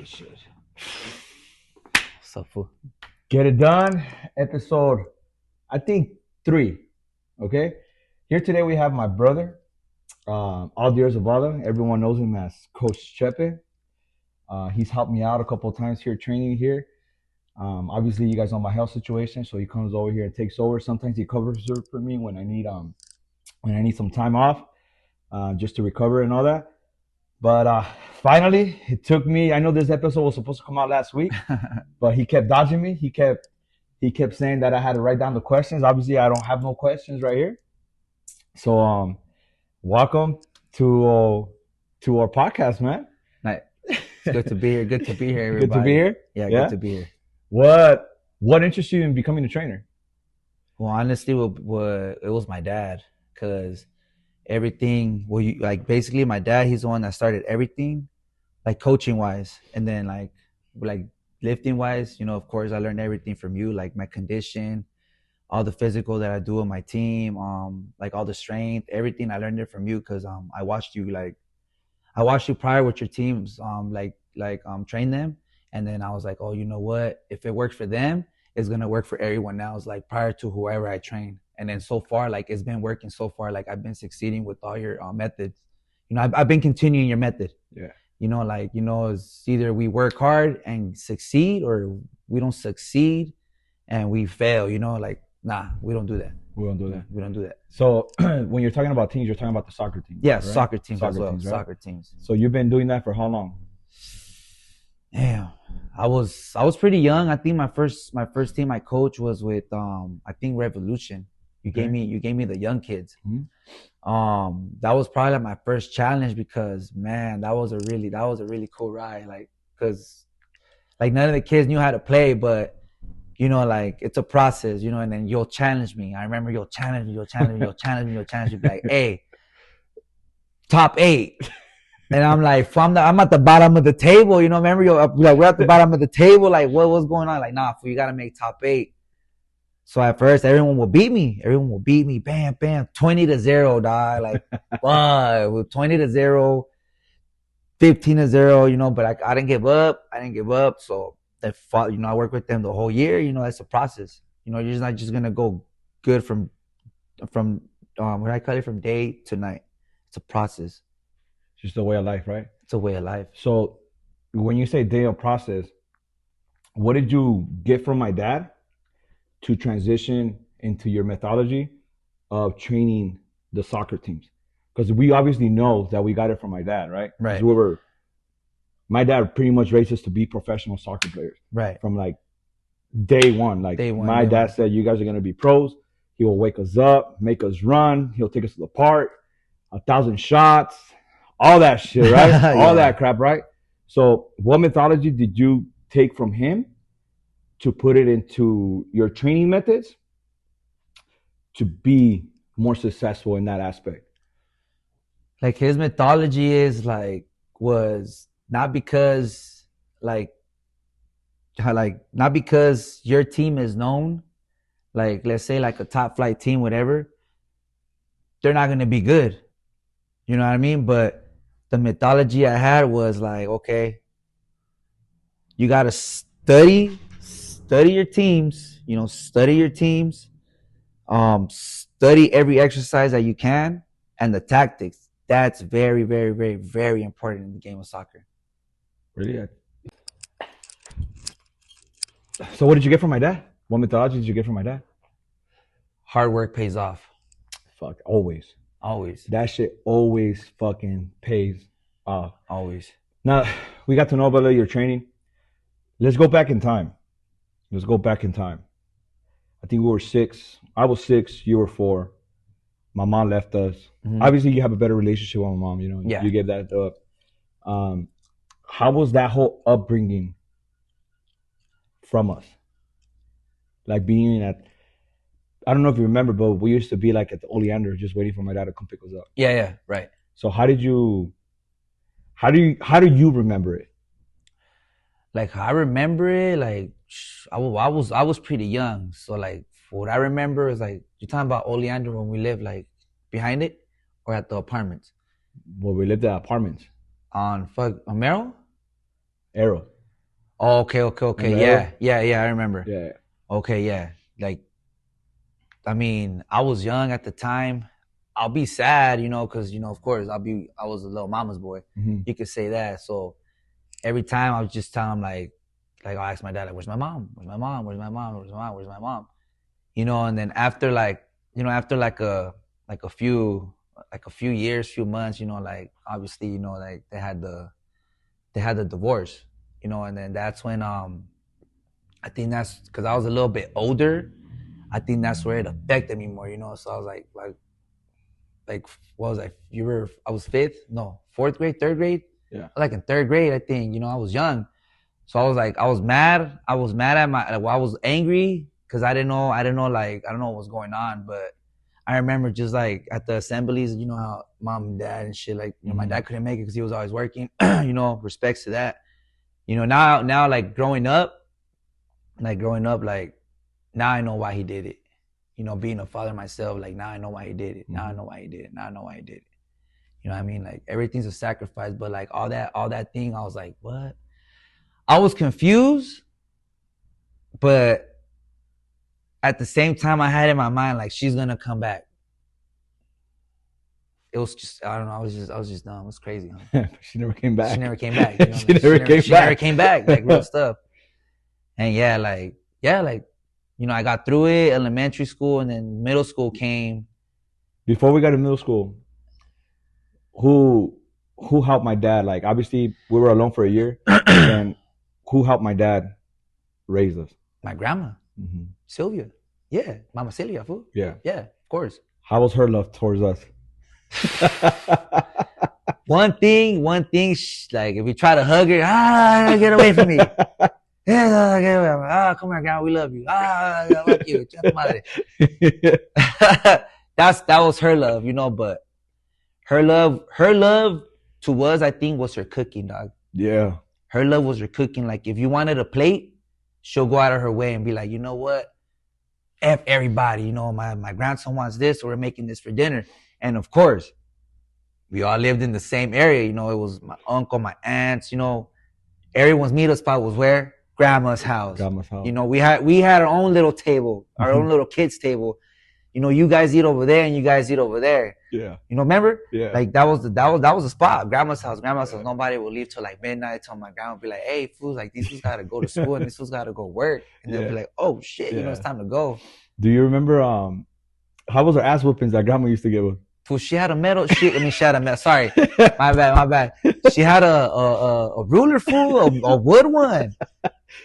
shit. So fool. Get it done. Episode, I think 3. Okay. Here today we have my brother, Aldir Zavala. Everyone knows him as Coach Chepe. He's helped me out a couple of times here training here. Obviously, you guys know my health situation, so he comes over here and takes over. Sometimes he covers for me when I need some time off, just to recover and all that. But finally, it took me. I know this episode was supposed to come out last week, but he kept dodging me. He kept saying that I had to write down the questions. Obviously, I don't have no questions right here. So welcome to our podcast, man. Nice. It's good to be here. Good to be here, everybody. Good to be here. Yeah, good to be here. What interested you in becoming a trainer? Well, honestly, it was my dad, because everything. Well, basically my dad. He's the one that started everything, like coaching wise, and then like lifting wise. Of course, I learned everything from you, like my condition, all the physical that I do with my team, like all the strength, everything. I learned it from you because I watched you prior with your teams, train them. And then I was like, oh, you know what? If it works for them, it's going to work for everyone else, like prior to whoever I train. And then so far, like it's been working so far. Like I've been succeeding with all your methods. I've been continuing your method. Yeah. It's either we work hard and succeed, or we don't succeed and we fail, nah, we don't do that. We don't do that. We don't do that. So when you're talking about teams, you're talking about the soccer teams. Yeah, right? soccer teams as well. Teams, right? Soccer teams. So you've been doing that for how long? Damn, I was pretty young. I think my first team I coached was with I think Revolution. You gave me the young kids. Mm-hmm. That was probably like my first challenge, because man, that was a really cool ride. Like, because like none of the kids knew how to play, but like it's a process, and then you'll challenge me. I remember you'll challenge me, be like, hey, top 8. And I'm like, I'm at the bottom of the table, remember we're at the bottom of the table, like what's going on? Like, nah, fool, you gotta make top 8. So at first everyone will beat me. Bam, bam, 20-0, dog. Like, wow, with 20-0, 15-0, but I didn't give up. So I fought, I worked with them the whole year. That's a process. You're just not just gonna go good from what I call it, from day to night. It's a process. Just a way of life, right? It's a way of life. So when you say day of process, what did you get from my dad to transition into your methodology of training the soccer teams? Because we obviously know that we got it from my dad, right? Right. My dad pretty much raised us to be professional soccer players. Right. From like day one. Like my dad said, you guys are going to be pros. He will wake us up, make us run. He'll take us to the park, 1,000 shots, all that shit, right? Yeah. All that crap, right? So what methodology did you take from him to put it into your training methods to be more successful in that aspect? Like his methodology was not because not because your team is known, like let's say like a top flight team, whatever, they're not going to be good. You know what I mean? But the methodology I had was like, okay, you got to study your teams, study every exercise that you can, and the tactics. That's very, very, very, very important in the game of soccer. Really? So what did you get from my dad? What methodology did you get from my dad? Hard work pays off. Fuck, always. That shit always fucking pays off. Always. Now, we got to know about your training. Let's go back in time. I think we were 6. I was 6. You were 4. My mom left us. Mm-hmm. Obviously, you have a better relationship with my mom. Yeah. You gave that up. How was that whole upbringing from us? Like being at, I don't know if you remember, but we used to be like at the Oleander, just waiting for my dad to come pick us up. Yeah, right. So how do you remember it? Like I remember it, like I was pretty young, so like what I remember is like, you're talking about Oleander when we lived like behind it, or at the apartments? Well, we lived at apartments. On Merrill? Arrow. Oh, okay, okay, okay. Remember Yeah, Ever? yeah, yeah. I remember. Yeah. Okay, yeah. Like, I mean, I was young at the time. I'll be sad, because of course, I was a little mama's boy. Hmm. You could say that. So every time I was just telling him like I asked my dad, like, where's my mom? Where's my mom? Where's my mom? Where's my mom? Where's my mom? And then after after like a few years, few months, like obviously, like they had the divorce, and then that's when I think that's because I was a little bit older. I think that's where it affected me more, So I was like what was I? I was fifth, no, fourth grade, third grade, Yeah. like in third grade, I think. I was young, so I was like, I was mad. I was mad at I was angry because I didn't know, like I don't know what was going on, but I remember just like at the assemblies, how mom and dad and shit, like my dad couldn't make it because he was always working. Respects to that. Now like growing up, like now I know why he did it. Being a father myself, like now I know why he did it. Now I know why he did it. Now I know why he did it. You know what I mean? Like everything's a sacrifice, but like all that thing, I was like, what? I was confused, but at the same time, I had in my mind like she's gonna come back. It was just I don't know. I was just dumb. It was crazy. Huh? She never came back. She never came back. She never came back. Like real stuff. And I got through it. Elementary school and then middle school came. Before we got to middle school, who helped my dad? Like obviously we were alone for a year, and who helped my dad raise us? My grandma, Sylvia. Yeah, Mama Celia, fool. Yeah, of course. How was her love towards us? One thing, like if you try to hug her, get away from me. Yeah, get away. Come here, grandma, we love you. I love you. That was her love, but her love to us, I think, was her cooking, dog. Yeah. Her love was her cooking. Like if you wanted a plate, she'll go out of her way and be like, you know what? F everybody, my grandson wants this, so we're making this for dinner. And of course, we all lived in the same area. It was my uncle, my aunts, everyone's meetup spot was where? Grandma's house. We had our own little table, our own little kids table. You guys eat over there and you guys eat over there. Yeah. Remember? Yeah. Like that was the spot. Grandma's house. Grandma's house. Nobody would leave till like midnight. Till my grandma would be like, "Hey, fools, like these fools gotta go to school and these fools gotta go work." And they'll be like, "Oh shit, it's time to go." Do you remember how was her ass whoopings that grandma used to give us? Fool, she had a metal shit. She had a metal. Sorry, my bad. She had a ruler, fool, a wood one.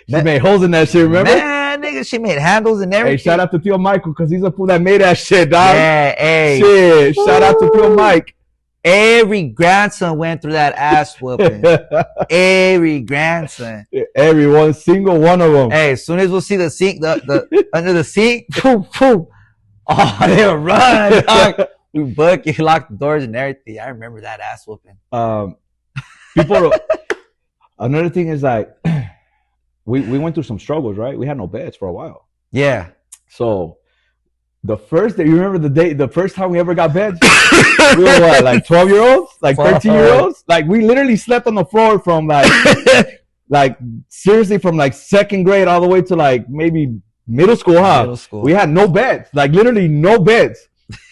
She made holes in that shit, remember? Man, nigga, she made handles and everything. Hey, shout out to Theo Michael, because he's a fool that made that shit, dog. Yeah, hey. Shit, shout out to Theo Mike. Every grandson went through that ass whooping. Every grandson. Every single one of them. Hey, as soon as we'll see the sink, the under the sink, poof, poof. Oh, they'll run, dog. We bucket, lock the doors and everything. I remember that ass whooping. People, another thing is like, we went through some struggles, right? We had no beds for a while. Yeah. So the first day, you remember the first time we ever got beds? We were what, like 12-year-olds? Like 13-year-olds? Like we literally slept on the floor from like seriously from like second grade all the way to like maybe middle school, huh? Middle school. We had no beds, like literally no beds.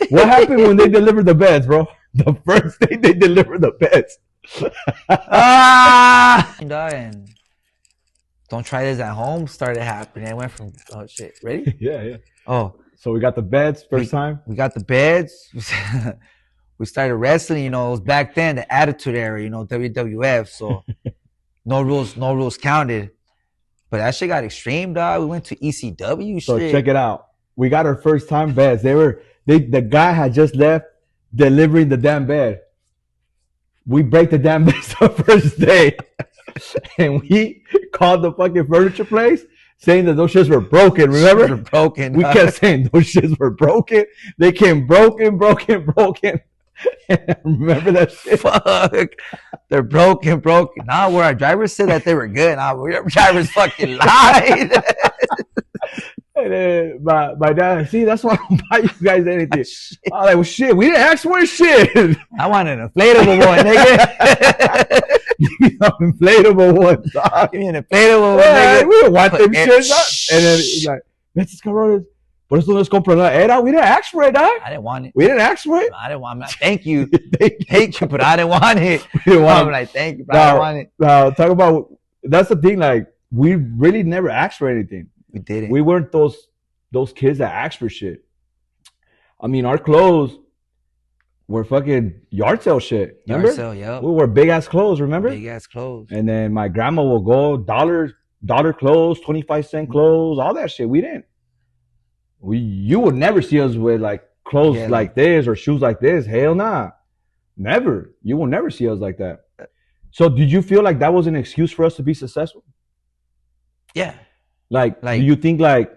What happened when they delivered the beds, bro? The first day they delivered the beds. And don't try this at home started happening. It went from, oh shit, ready? Yeah. Oh. So we got the beds first time? We got the beds. We started wrestling, it was back then, the Attitude Era, WWF. So no rules counted. But that shit got extreme, dog. We went to ECW So shit. check it out. We got our first time beds. The guy had just left delivering the damn bed. We break the damn beds the first day. And we called the fucking furniture place saying that those shits were broken, remember? They're broken. We kept saying those shits were broken. They came broken. Remember that shit? Fuck. They're broken. Nah, where our drivers said that they were good. Nah, our drivers fucking lied. And then my dad, see, that's why I don't buy you guys anything. I was like, well, shit, we didn't ask for shit. I want an inflatable boy, nigga. Some inflatable ones, dog. Give me an inflatable one, Yeah, nigga. we don't want Put them air- shit, dog. And then he's like, estos cabrones, por eso no les compro nada. Era, we didn't ask for it, dog. I didn't want it. We didn't ask for it. I didn't want it. Thank you. Thank you, but I didn't want it. We didn't want I'm it. like, thank you, but I didn't want it. Now, talk about, that's the thing, like, we really never asked for anything. We didn't. We weren't those kids that asked for shit. I mean, our clothes were fucking yard sale shit. Remember? Yard sale, yep. We wore big ass clothes, remember? Big ass clothes. And then my grandma will go dollar clothes, 25-cent clothes, all that shit. We didn't. You would never see us with like clothes like this or shoes like this. Hell nah. Never. You will never see us like that. So did you feel like that was an excuse for us to be successful? Yeah. Like do you think like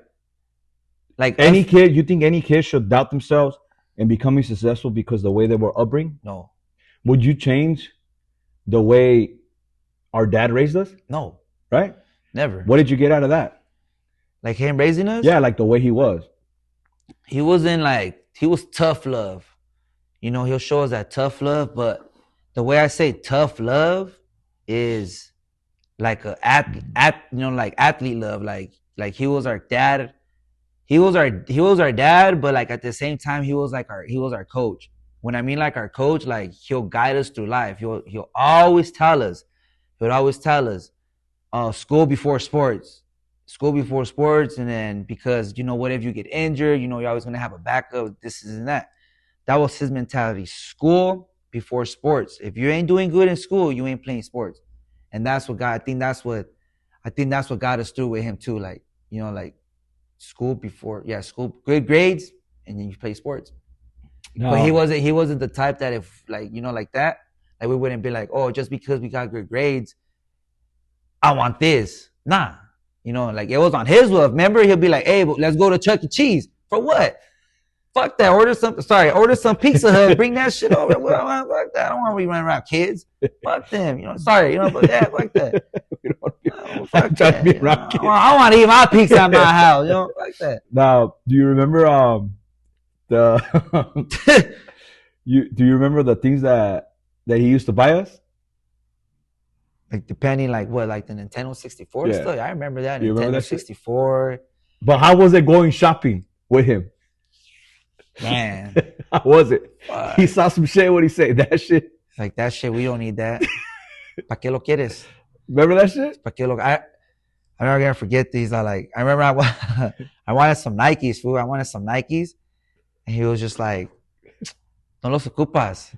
any kid, you think any kid should doubt themselves and becoming successful because the way they were upbringing? No. Would you change the way our dad raised us? No. Right? Never. What did you get out of that? Like him raising us? Yeah, like the way he was. He wasn't like, he was tough love. You know, he'll show us that tough love, but the way I say tough love is like like athlete love. Like he was our dad. He was our dad, but like at the same time, he was our coach. When I mean like our coach, like he'll guide us through life. He'll always tell us, school before sports. And then because, you know, what if you get injured, you know, you're always going to have a backup, this and that. That was his mentality. School before sports. If you ain't doing good in school, you ain't playing sports. And that's what I think that's what got us through with him too. Like, you know, like school, good grades, and then you play sports. No. But he wasn't the type that if like, you know, like that, like we wouldn't be like, oh, just because we got good grades, I want this. Nah. You know, like it was on his love. Remember, he'll be like, hey, let's go to Chuck E. Cheese. For what? Fuck that. Order some Pizza Hut. Bring that shit over. Fuck that. I don't want to be running around kids. Fuck them. You know, but yeah, fuck that. Fuck that. You know, I want to eat my pizza at my house. You know, fuck that. Now, do you remember do you remember the things that he used to buy us? Like depending, like what, like the Nintendo 64 stuff. I remember that. You Nintendo remember that 64. But how was it going shopping with him? Man, how was it? He saw some shit. What he say? That shit. Like that shit. We don't need that. ¿Pa qué lo quieres? Remember that shit? ¿Pa qué lo? I'm never gonna forget these. I remember I wanted some Nikes, fool. I wanted some Nikes, and he was just like, "No los ocupas.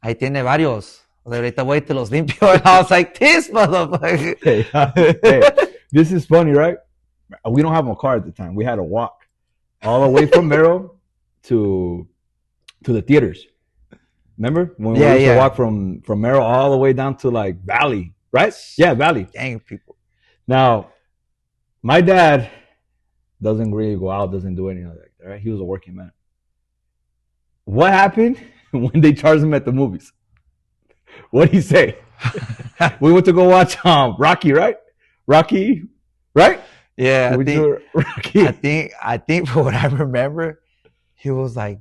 Ahí tiene varios. Ahorita voy te los limpio." And I was like, "This motherfucker." Hey, this is funny, right? We don't have a car at the time. We had to walk all the way from Merrill to the theaters. Remember when we used to walk from Merrill all the way down to like Valley, right? Yeah, Valley. Dang people. Now, my dad doesn't really go out, doesn't do anything like that. Right? He was a working man. What happened when they charged him at the movies? What did he say? We went to go watch Rocky, right? Rocky, right? Yeah, I think for what I remember, he was like,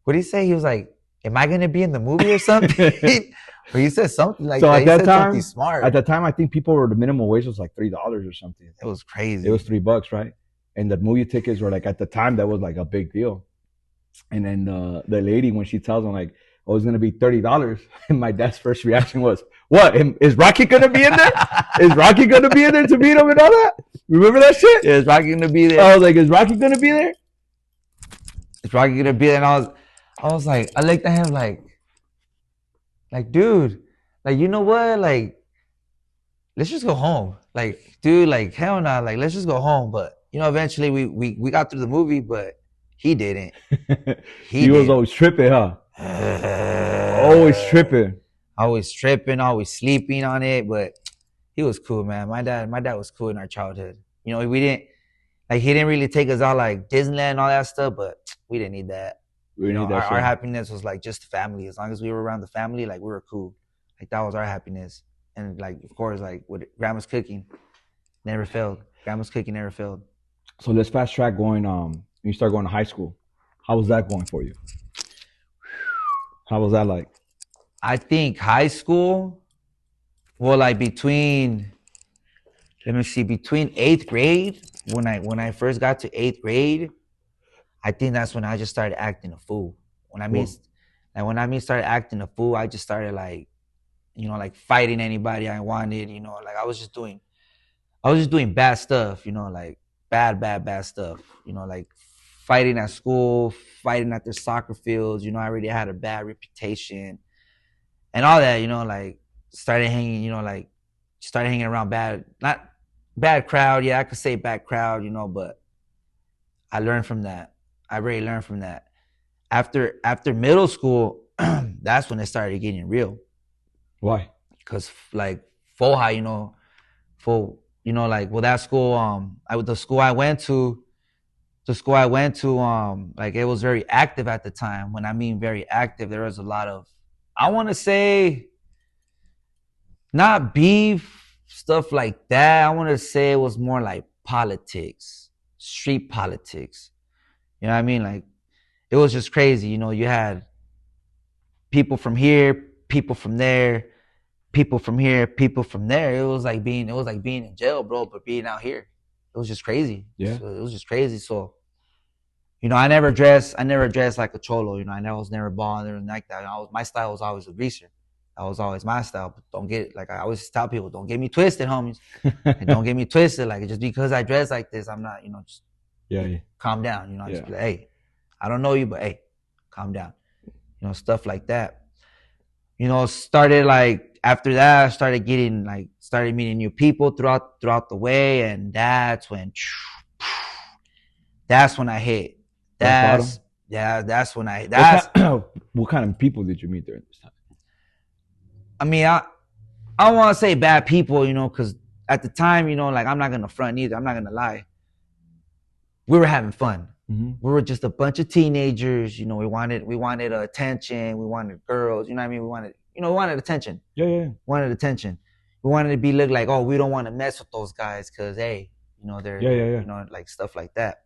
what did he say? He was like, am I going to be in the movie or something? Or he said something like that. At that time, smart. At that time, I think the minimum wage was like $3 or something. It was crazy. It was $3, right? And the movie tickets were like, at the time, that was like a big deal. And then the lady, when she tells him like, oh, it's going to be $30. And my dad's first reaction was, what? Is Rocky going to be in there? Is Rocky going to be in there to beat him and all that? Remember that shit? Yeah, is Rocky going to be there? I was like, is Rocky going to be there? Is Rocky going to be there? And I was like, I looked at him like, dude, like, you know what? Like, let's just go home. Like, dude, like, hell no. Like, let's just go home. But, you know, eventually we got through the movie, but he didn't. He was always tripping, huh? Always tripping, always sleeping on it. But he was cool, man. My dad was cool in our childhood. You know, he didn't really take us out like Disneyland and all that stuff, but we didn't need that. Our happiness was like just family. As long as we were around the family, like we were cool. Like that was our happiness. And like, of course, like with grandma's cooking, never failed. Grandma's cooking never failed. So let's fast track going. You start going to high school. How was that going for you? How was that like? I think high school well, like between, let me see, between eighth grade, when I first got to eighth grade, I think that's when I just started acting a fool. When I mean, Well, like when I mean started acting a fool, I just started like, like fighting anybody I wanted. Like I was just doing bad stuff. Like bad stuff. Like fighting at school, fighting at the soccer fields. I already had a bad reputation and all that. Like started hanging. Like started hanging around not bad crowd. Yeah, I could say bad crowd. But I learned from that. I really learned from that. After middle school, that's when it started getting real. why? Cause like Foha, like well that school, the school I went to, like it was very active at the time. When I mean very active, there was a lot of, I want to say, not beef stuff like that. I want to say it was more like politics, street politics. You know what I mean? Like it was just crazy. You had people from here, people from there, people from here, people from there. It was like being in jail, bro, but being out here. It was just crazy. Yeah. So it was just crazy. So, I never dressed like a cholo. I was never bald or like that. My style was always a greaser. That was always my style. But don't get, like I always tell people, don't get me twisted, homies. And don't get me twisted. Like just because I dress like this, I'm not, just Yeah, yeah, calm down. I just yeah. be like, hey, I don't know you, but hey, calm down. Stuff like that. Started like after that, I started meeting new people throughout the way, and that's when I hit. Rock bottom. That's yeah, that's when I What that's kind? What kind of people did you meet during this time? I mean, I don't want to say bad people, because at the time, like I'm not gonna front either. I'm not gonna lie. We were having fun. Mm-hmm. We were just a bunch of teenagers. We wanted attention. We wanted girls. You know what I mean? We wanted attention. Yeah, yeah, Wanted attention. We wanted to be looked like, oh, we don't want to mess with those guys because hey, yeah, yeah, they're yeah. like stuff like that.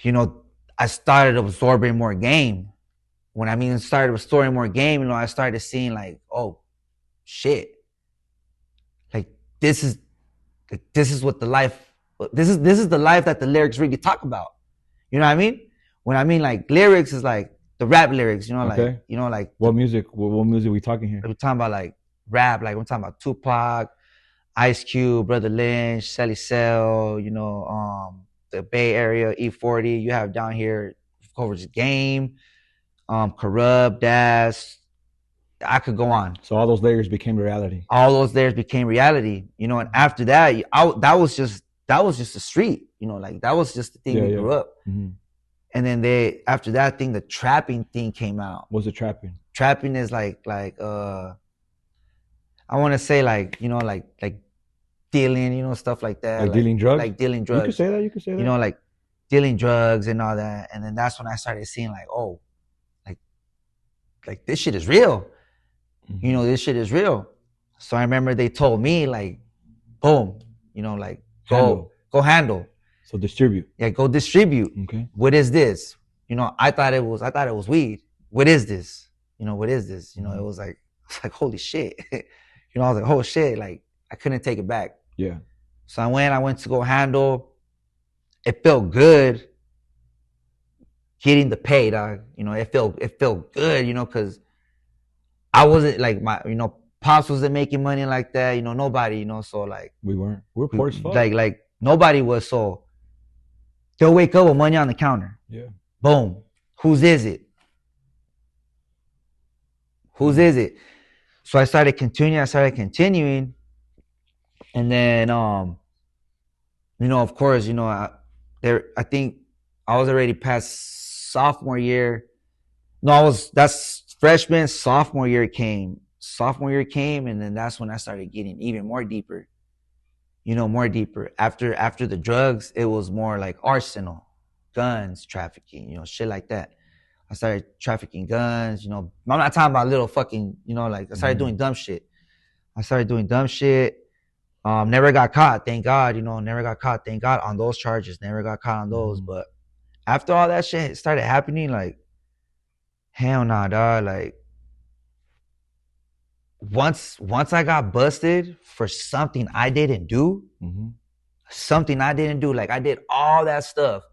You know, I started absorbing more game. When I mean started absorbing more game, I started seeing like, oh shit, like this is this is what the life this is the life that the lyrics really talk about. You know what I mean? When I mean like lyrics is like the rap lyrics, Okay. like What music? What music are we talking here? we're talking about like rap, like we're talking about Tupac, Ice Cube, Brother Lynch, Sally Cell, the Bay Area, E40. You have down here covers Game, Corrupt, Das. I could go on. So all those layers became reality. All those layers became reality, and after that, that was just the street, like that was just the thing Yeah, we yeah. grew up. Mm-hmm. And then after that thing, the trapping thing came out. What's the trapping? Trapping is like I want to say like like dealing, stuff like that, Like dealing drugs? like dealing You could drugs, say that. You could say that. like dealing drugs and all that. And then that's when I started seeing like, oh, like this shit is real. Mm-hmm. This shit is real. So I remember they told me like, boom, like Handle. go handle. So distribute. Yeah, go distribute. Okay. What is this? I thought it was weed. What is this? What is this? It was like holy shit. I was like, oh shit, like I couldn't take it back. Yeah. So I went to go handle. It felt good getting the pay, dog. It felt good, because I wasn't like my, pops wasn't making money like that. Nobody, so like We weren't. We're poor as fuck. like nobody was. So they'll wake up with money on the counter. Yeah. Boom. Whose is it? Whose is it? So I started continuing. And then, of course, I think I was already past sophomore year. No, that's freshman, sophomore year came. And then that's when I started getting even more deeper. More deeper. After the drugs, it was more like arsenal, guns, trafficking, shit like that. I started trafficking guns, I'm not talking about little fucking, like I started doing dumb shit. Never got caught, thank God, never got caught, thank God, on those charges. Never got caught on those. But after all that shit started happening, like, hell nah, dog. Like, once I got busted for something I didn't do, like I did all that stuff,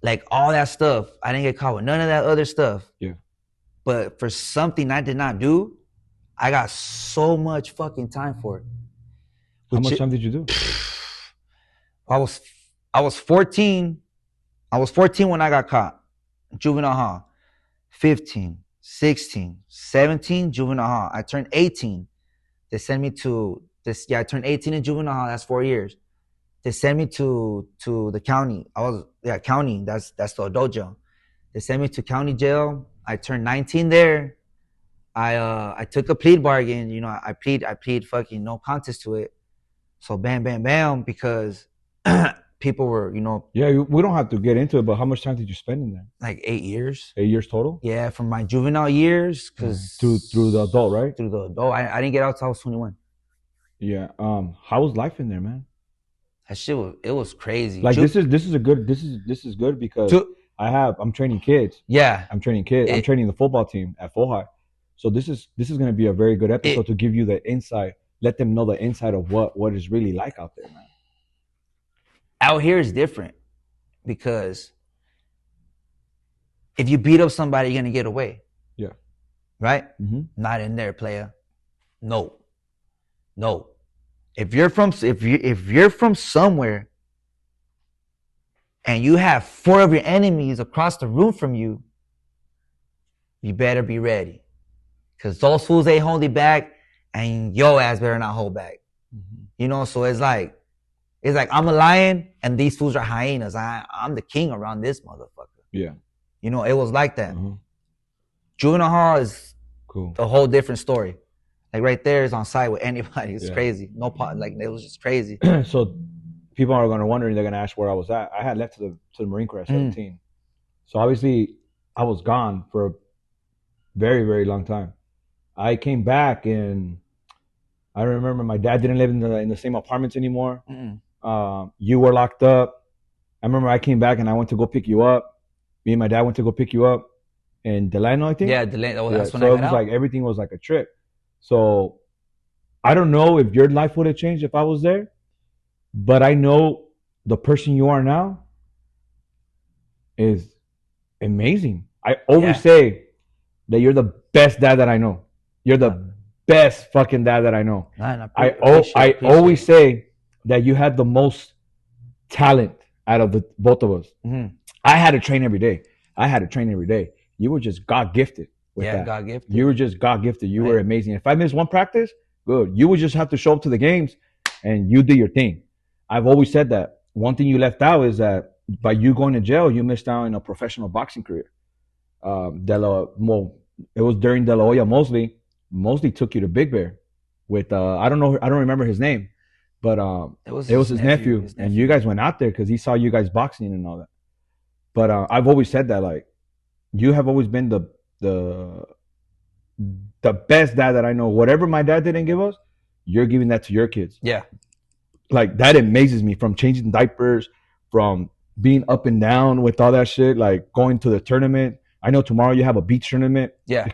I didn't get caught with none of that other stuff. Yeah. But for something I did not do, I got so much fucking time for it. How much time did you do? I was 14. I was 14 when I got caught. Juvenile hall. 15, 16, 17, juvenile hall. I turned 18. They sent me to this. Yeah, I turned 18 in juvenile hall. That's 4 years. They sent me to the county. County. That's the adult jail. They sent me to county jail. I turned 19 there. I took a plea bargain. You know, I plead fucking no contest to it. So bam, bam, bam, because people were, Yeah, we don't have to get into it, but how much time did you spend in there? like 8 years. 8 years total? Yeah, from my juvenile years, because through the adult, right? Through the adult, I didn't get out till I was 21. Yeah. How was life in there, man? That shit was crazy. Like this is good because I'm training kids. Yeah, I'm training kids. I'm training the football team at Full High. So this is going to be a very good episode to give you the insight. Let them know the inside of what it's really like out there, man. Out here is different because if you beat up somebody, you're gonna get away. Yeah. Right? Mm-hmm. Not in there, player. No. If you're from somewhere and you have 4 of your enemies across the room from you, you better be ready. Because those fools ain't holding back and your ass better not hold back. Mm-hmm. So it's like I'm a lion and these fools are hyenas. I'm the king around this motherfucker. Yeah. It was like that. Mm-hmm. Juvenile hall is cool. A whole different story. Like right there is on site with anybody. It's crazy. No pot. Like it was just crazy. So people are going to wonder, they're going to ask where I was at. I had left to the Marine Corps at 17. So obviously I was gone for a very, very long time. I came back and I remember my dad didn't live in the same apartments anymore. You were locked up. I remember I came back and I went to go pick you up. Me and my dad went to go pick you up in Delano, I think. Yeah, Delano. That's when so I it was like everything was like a trip. So I don't know if your life would have changed if I was there, but I know the person you are now is amazing. I always say that you're the best dad that I know. You're the best fucking dad that I know. I always say that you had the most talent out of the both of us. Mm-hmm. I had to train every day. You were just God gifted with that. God gifted. You were just God gifted. You were amazing. If I missed one practice, good. You would just have to show up to the games and you do your thing. I've always said that. One thing you left out is that by you going to jail, you missed out on a professional boxing career. It was during De La Hoya Mosley took you to Big Bear with I don't remember his name, but it was his nephew, and you guys went out there because he saw you guys boxing and all that. But I've always said that, like, you have always been the best dad that I know. Whatever my dad didn't give us, you're giving that to your kids. Yeah, like that amazes me. From changing diapers, from being up and down with all that shit, like going to the tournament. I know tomorrow you have a beach tournament. Yeah.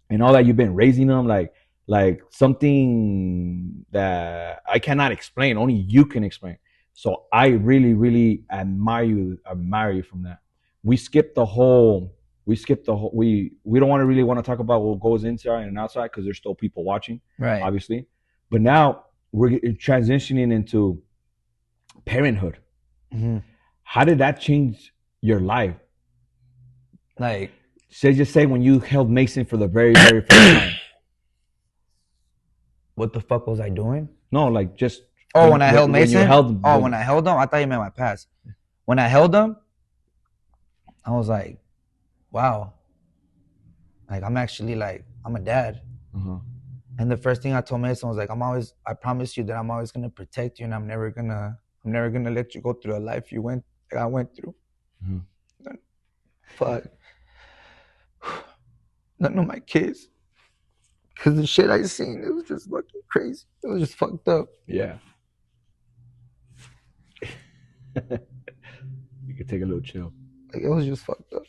And all that, you've been raising them like something that I cannot explain. Only you can explain. So I really, really admire you from that. We don't really want to talk about what goes inside and outside because there's still people watching, right? Obviously. But now we're transitioning into parenthood. Mm-hmm. How did that change your life? Like, just say when you held Mason for the very, very first time. What the fuck was I doing? No, like just. When I held Mason? When I held him? I thought you meant my past. When I held him, I was like, wow. Like, I'm actually like, I'm a dad. Uh-huh. And the first thing I told Mason was like, I promise you that I'm always going to protect you and I'm never going to let you go through a life I went through. Mm-hmm. Fuck. None of my kids. Because the shit I seen, it was just fucking crazy. It was just fucked up. Yeah. You could take a little chill. Like, it was just fucked up.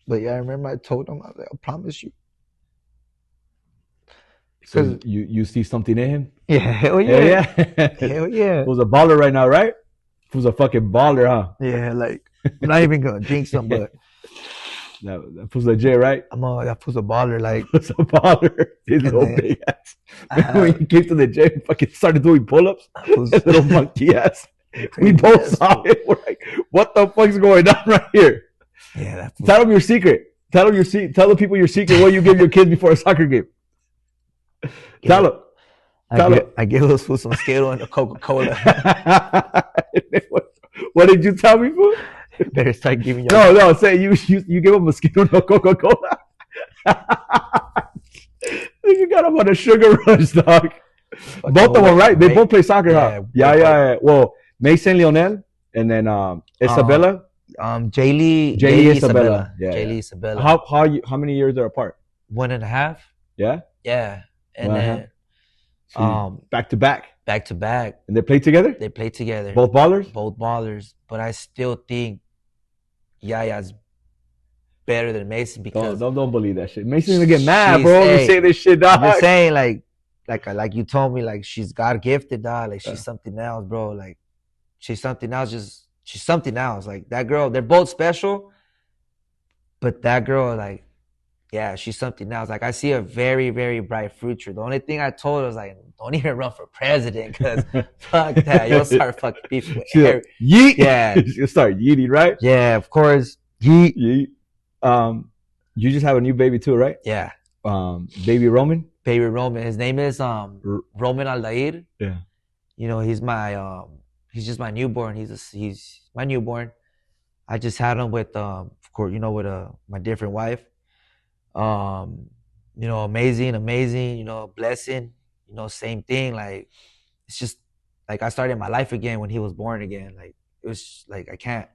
But yeah, I remember I told him, I was like, I promise you. So Cause you see something in him? yeah, hell Hell yeah, yeah. hell yeah, Who's a baller right now, right? Who's a fucking baller, huh? yeah. Like I'm not even gonna drink some, but That fool's legit, right? I'm a that was a baller. That Like, fool's a baller. His and little then big ass. I Remember when have he came to the gym, fucking started doing pull-ups? that was His little monkey ass. We crazy both ass saw fool. it. We're like, what the fuck's going on right here? Yeah, that was. Tell them your secret. Tell them your Tell the people your secret. What you give your kids before a soccer game. Give Tell it. them. Tell them. I give those fools some Skittle and a Coca Cola. What did you tell me, fool? Better start giving your No, no. Say you give them a mosquito no Coca Cola. You got them on a sugar rush, dog. Both of them, right? They both play soccer, huh? Yeah, Yeah, yeah, yeah. Well, Mason Lionel and then um, Isabella, Jaylee Jaylee Isabella. Isabella, Yeah, yeah. Jaylee Isabella. How many years are apart? 1.5. Yeah, Yeah, and one and a half. then So you back to back, back to back, and they play together. they play together, Both ballers. both ballers. But I still think Yaya's better than Mason Don't because don't believe that shit. Mason's gonna get mad, bro. You hey, say this shit, I'm just dog. saying, like you told me, like she's God gifted, dog. Like Yeah. she's something else, bro. Like she's something else. Just she's something else. Like that girl, they're both special, but that girl, like, yeah, she's something else. Like I see a very, very bright future. The only thing I told her was like, don't even run for president, because fuck that, you'll start fucking beefing with Yeet. Yeah, You start yeeting, right? yeah, of course. Yeet. Yeet. You just have a new baby too, right? Yeah, Baby Roman. baby Roman. His name is Roman Aldair. Yeah. You know, he's just my newborn. He's my newborn. I just had him with of course, with my different wife. Amazing, blessing, same thing. Like it's just like I started my life again when he was born again. Like it was like I can't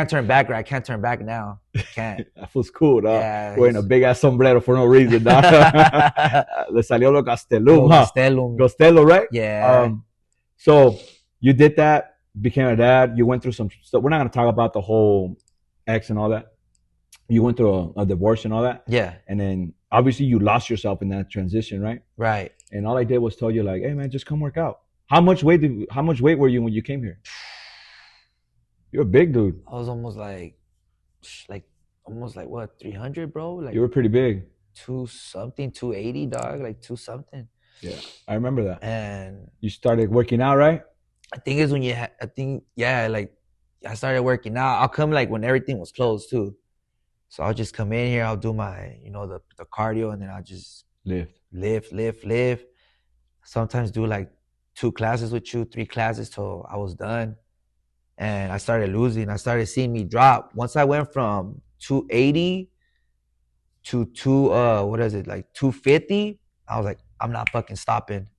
turn back, or I can't turn back now. I can't. That was cool, dog. Yeah, Wearing a big ass sombrero for no reason, dog. Le salió lo Gastelum, huh? Gastelum. Costello, right? Yeah. So you did that, became a dad. You went through some stuff. We're not gonna talk about the whole ex and all that. You went through a divorce and all that. Yeah. And then obviously you lost yourself in that transition, right? Right. And all I did was tell you like, hey man, just come work out. How much weight were you when you came here? You're a big dude. I was almost like what, 300, bro? Like You were pretty big. 280, dog, like 2 something. Yeah, I remember that. And You started working out, right? I think it's when like I started working out. I'll come like when everything was closed too. So I'll just come in here, I'll do my, the cardio, and then I'll just lift. Sometimes do like 2 classes with you, 3 classes till I was done. And I started losing. I started seeing me drop. Once I went from 280 to like 250, I was like, I'm not fucking stopping.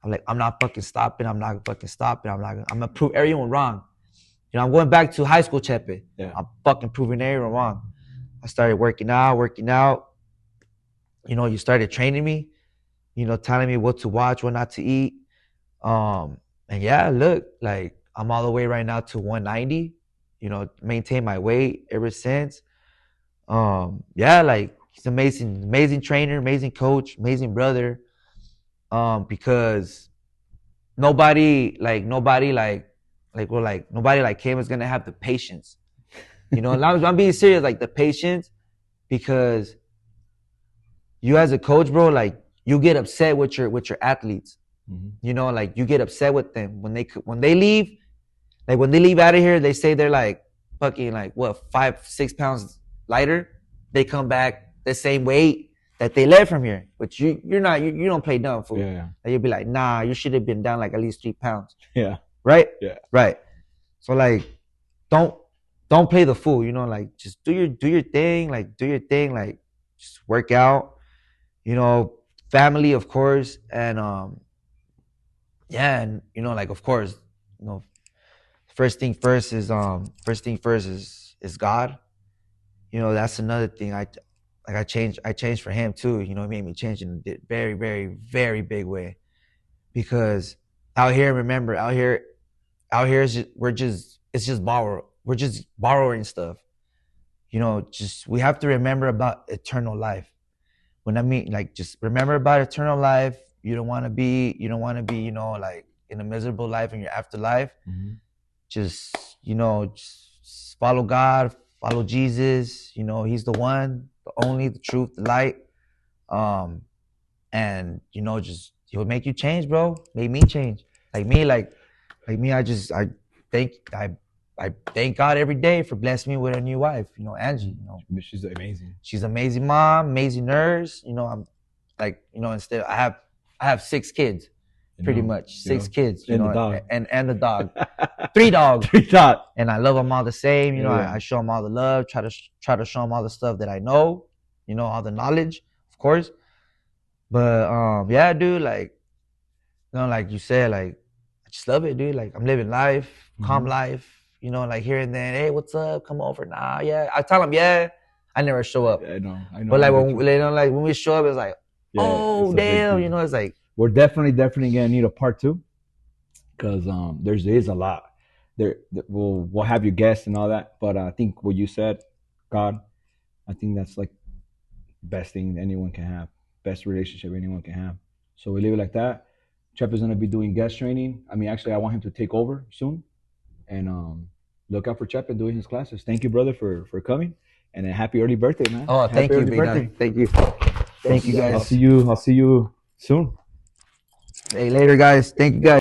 I'm not fucking stopping. I'm gonna prove everyone wrong. I'm going back to high school, Chepe. Yeah. I'm fucking proving everyone wrong. I started working out. You started training me, telling me what to watch, what not to eat. And yeah, look, like I'm all the way right now to 190, maintain my weight ever since. Yeah, like he's amazing trainer, amazing coach, amazing brother. Because nobody like him is gonna have the patience. I'm being serious, like the patience, because you as a coach, bro, like you get upset with your athletes. Mm-hmm. Like you get upset with them when they leave. Like when they leave out of here, they say they're like fucking like what 5-6 pounds lighter. They come back the same weight that they left from here. But you're not, you don't play dumb, fool. Yeah. Like you'll be like, nah, you should have been down like at least 3 pounds. Yeah. Right? Yeah. Right. So like, don't play the fool. Like just do your thing. Like just work out. Family, of course, and yeah, and like of course, first thing first is God. That's another thing. I changed for him too. It made me change in a very, very, very big way. Because out here is it's just we're just borrowing stuff. We have to remember about eternal life. when I mean, like, just remember about eternal life. You don't want to be, like in a miserable life in your afterlife. Mm-hmm. Just, just follow God, follow Jesus. He's the one, the only, the truth, the light. And just he'll make you change, bro. Made me change. Like me, I thank I thank God every day for blessing me with a new wife. Angie. She's amazing. She's an amazing mom, amazing nurse. I'm like, instead I have 6 kids, pretty much 6 kids. And the dog. And the dog, 3 dogs. 3 dogs. And I love them all the same. Yeah. I show them all the love. Try to show them all the stuff that I know. All the knowledge, of course. But yeah, dude, like, like you said, like, I just love it, dude. Like, I'm living life, calm life. Like here and then, hey, what's up? Come over. Nah, yeah. I tell them, yeah. I never show up. I know. But like when we show up, it's like, yeah, oh damn, it's like, we're definitely gonna need a part 2, because there's a lot. We'll have your guests and all that, but I think what you said, God, I think that's like best thing anyone can have, best relationship anyone can have. So we leave it like that. Chepe is gonna be doing guest training. I mean, actually, I want him to take over soon, and look out for Chepe doing his classes. Thank you, brother, for coming, and a happy early birthday, man. Oh, thank you, happy big birthday. guy. Thank you, guys. I'll see you soon. Hey, later, guys. Thank you, guys.